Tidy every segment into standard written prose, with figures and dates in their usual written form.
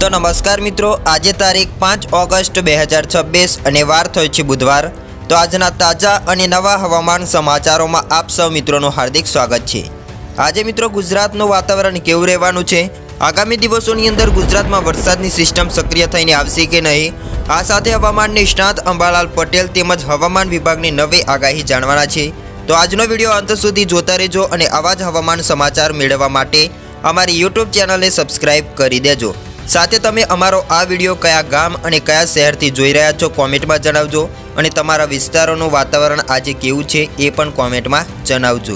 तो नमस्कार मित्रों, आज तारीख 5 ऑगस्ट 2026 અને વાર થયો છે બુધવાર। તો આજના તાજા અને નવા હવામાન સમાચારોમાં આપ સૌ મિત્રોનું હાર્દિક સ્વાગત છે। આજે મિત્રો ગુજરાતનું વાતાવરણ કેવું રહેવાનું છે, આગામી દિવસોની અંદર ગુજરાતમાં વરસાદની સિસ્ટમ સક્રિય થઈને આવશે કે નહીં, આ સાથે હવામાન નિષ્ણાત અંબાલાલ પટેલ તેમજ હવામાન વિભાગની નવી આગાહી જાણવાના છે। તો આજનો વિડીયો અંત સુધી જોતા રહેજો અને આવા જ હવામાન સમાચાર મેળવવા માટે અમારી YouTube ચેનલને સબસ્ક્રાઇબ કરી દેજો। સાથે તમે અમારો આ વિડીયો કયા ગામ અને કયા શહેરથી જોઈ રહ્યા છો કોમેન્ટમાં જણાવજો અને તમારા વિસ્તારોનું વાતાવરણ આજે કેવું છે એ પણ કોમેન્ટમાં જણાવજો।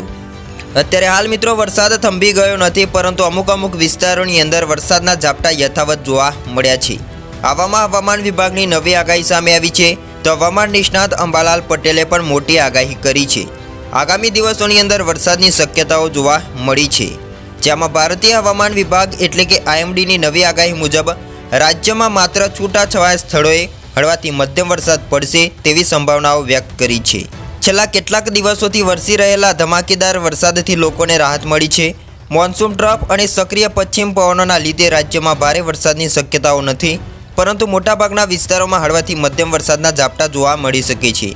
અત્યારે હાલ મિત્રો વરસાદ થંભી ગયો નથી, પરંતુ અમુક વિસ્તારોની અંદર વરસાદના ઝાપટા યથાવત જોવા મળ્યા છે। આવામાં હવામાન વિભાગની નવી આગાહી સામે આવી છે। તો હવામાન નિષ્ણાત અંબાલાલ પટેલે પણ મોટી આગાહી કરી છે। આગામી દિવસોની અંદર વરસાદની શક્યતાઓ જોવા મળી છે, જેમાં ભારતીય હવામાન વિભાગ એટલે કે IMDની નવી આગાહી મુજબ રાજ્યમાં માત્ર છૂટાછવાયા સ્થળોએ હળવાથી મધ્યમ વરસાદ પડશે તેવી સંભાવનાઓ વ્યક્ત કરી છે। છેલ્લા કેટલાક દિવસોથી વરસી રહેલા ધમાકેદાર વરસાદથી લોકોને રાહત મળી છે। મોન્સૂન ટ્રફ અને સક્રિય પશ્ચિમ પવનોના લીધે રાજ્યમાં ભારે વરસાદની શક્યતાઓ નથી, પરંતુ મોટાભાગના વિસ્તારોમાં હળવાથી મધ્યમ વરસાદના ઝાપટા જોવા મળી શકે છે।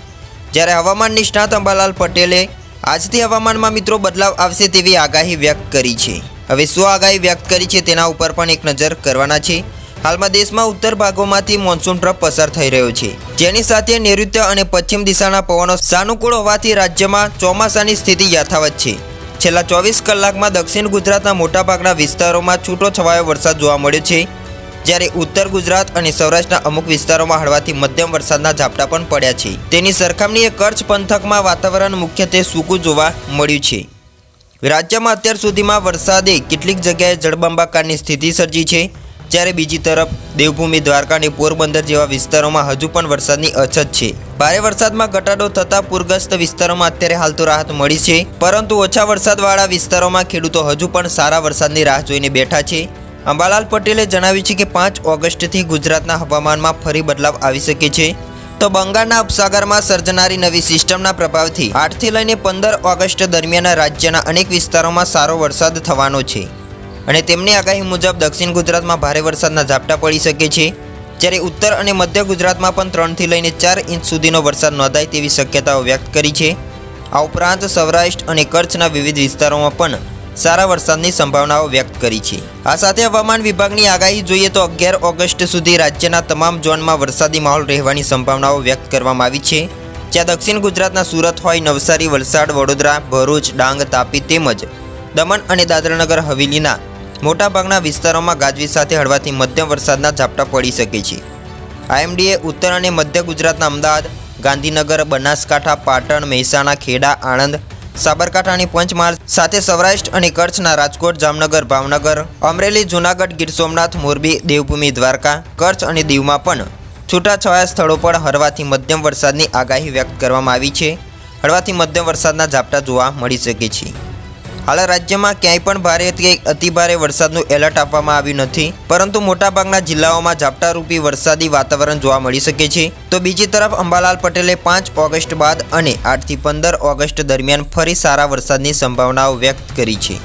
જ્યારે હવામાન નિષ્ણાત અંબાલાલ પટેલે આજથી હવામાનમાં મિત્રો બદલાવ આવશે તેવી આગાહી વ્યક્ત કરી છે। હવે શું આગાહી વ્યક્ત કરી છે તેના ઉપર પણ એક નજર કરવાના છે। હાલમાં દેશમાં ઉત્તર ભાગોમાંથી મોન્સૂન ટ્રફ પસાર થઈ રહ્યો છે, જેની સાથે નૈઋત્ય અને પશ્ચિમ દિશાના પવનો સાનુકૂળ હોવાથી રાજ્યમાં ચોમાસાની સ્થિતિ યથાવત છે। છેલ્લા 24 કલાકમાં દક્ષિણ ગુજરાતના મોટાભાગના વિસ્તારોમાં છૂટો છવાયો વરસાદ જોવા મળ્યો છે, જ્યારે ઉત્તર ગુજરાત અને સૌરાષ્ટ્રના અમુક વિસ્તારોમાં હળવાથી મધ્યમ વરસાદના ઝાપટા પણ પડ્યા છે। તેની સરખામણીએ કચ્છ પંથકમાં વાતાવરણ મુખ્યત્વે સૂકું જોવા મળ્યું છે। રાજ્યમાં અત્યાર સુધીમાં વરસાદે કેટલીક જગ્યાએ જળબંબાકારની સ્થિતિ સર્જી છે, જ્યારે બીજી તરફ દેવભૂમિ, દ્વારકા અને પોરબંદર જેવા વિસ્તારોમાં હજુ પણ વરસાદની અછત છે। ભારે વરસાદમાં ઘટાડો થતાં પૂરગ્રસ્ત વિસ્તારોમાં અત્યારે હાલ તો રાહત મળી છે, પરંતુ ઓછા વરસાદવાળા વિસ્તારોમાં ખેડૂતો હજુ પણ સારા વરસાદની રાહ જોઈને બેઠા છે। અંબાલાલ પટેલે જણાવ્યું છે કે 5 ઓગસ્ટથી ગુજરાતના હવામાનમાં ફરી બદલાવ આવી શકે છે। તો બંગાળના ઉપસાગરમાં સર્જનારી નવી સિસ્ટમના પ્રભાવથી 8થી લઈને 15 ઓગસ્ટ દરમિયાન રાજ્યના અનેક વિસ્તારોમાં સારો વરસાદ થવાનો છે અને તેમની આગાહી મુજબ દક્ષિણ ગુજરાતમાં ભારે વરસાદના ઝાપટા પડી શકે છે, જ્યારે ઉત્તર અને મધ્ય ગુજરાતમાં પણ 3થી લઈને 4 ઇંચ સુધીનો વરસાદ નોંધાય તેવી શક્યતાઓ વ્યક્ત કરી છે। આ ઉપરાંત સૌરાષ્ટ્ર અને કચ્છના વિવિધ વિસ્તારોમાં પણ સારા વરસાદની સંભાવનાઓ વ્યક્ત કરી છે। આ સાથે હવામાન વિભાગની આગાહી જોઈએ તો 11 ઓગસ્ટ સુધી રાજ્યના તમામ ઝોનમાં વરસાદી માહોલ રહેવાની સંભાવનાઓ વ્યક્ત કરવામાં આવી છે, જ્યાં દક્ષિણ ગુજરાતના સુરત હોય, નવસારી, વલસાડ, વડોદરા, ભરૂચ, ડાંગ, તાપી તેમજ દમણ અને દાદરાનગર હવેલીના મોટાભાગના વિસ્તારોમાં ગાજવીજ સાથે હળવાથી મધ્યમ વરસાદના ઝાપટા પડી શકે છે। IMDએ ઉત્તર અને મધ્ય ગુજરાતના અમદાવાદ, ગાંધીનગર, બનાસકાંઠા, પાટણ, મહેસાણા, ખેડા, આણંદ, સાબરકાંઠા અને પંચમહાલ સાથે સૌરાષ્ટ્ર અને કચ્છના રાજકોટ, જામનગર, ભાવનગર, અમરેલી, જૂનાગઢ, ગીર સોમનાથ, મોરબી, દેવભૂમિ, દ્વારકા, કચ્છ અને દીવમાં પણ છૂટાછવાયા સ્થળો પર હળવાથી મધ્યમ વરસાદની આગાહી વ્યક્ત કરવામાં આવી છે। હળવાથી મધ્યમ વરસાદના ઝાપટા જોવા મળી શકે છે। હાલ રાજ્યમાં ક્યાંય પણ ભારે કે અતિભારે વરસાદનું એલર્ટ આપવામાં આવ્યું નથી, પરંતુ મોટાભાગના જિલ્લાઓમાં ઝાપટારૂપી વરસાદી વાતાવરણ જોવા મળી શકે છે। તો બીજી તરફ અંબાલાલ પટેલે 5 ઓગસ્ટ બાદ અને 8થી 15 ઓગસ્ટ દરમિયાન ફરી સારા વરસાદની સંભાવનાઓ વ્યક્ત કરી છે।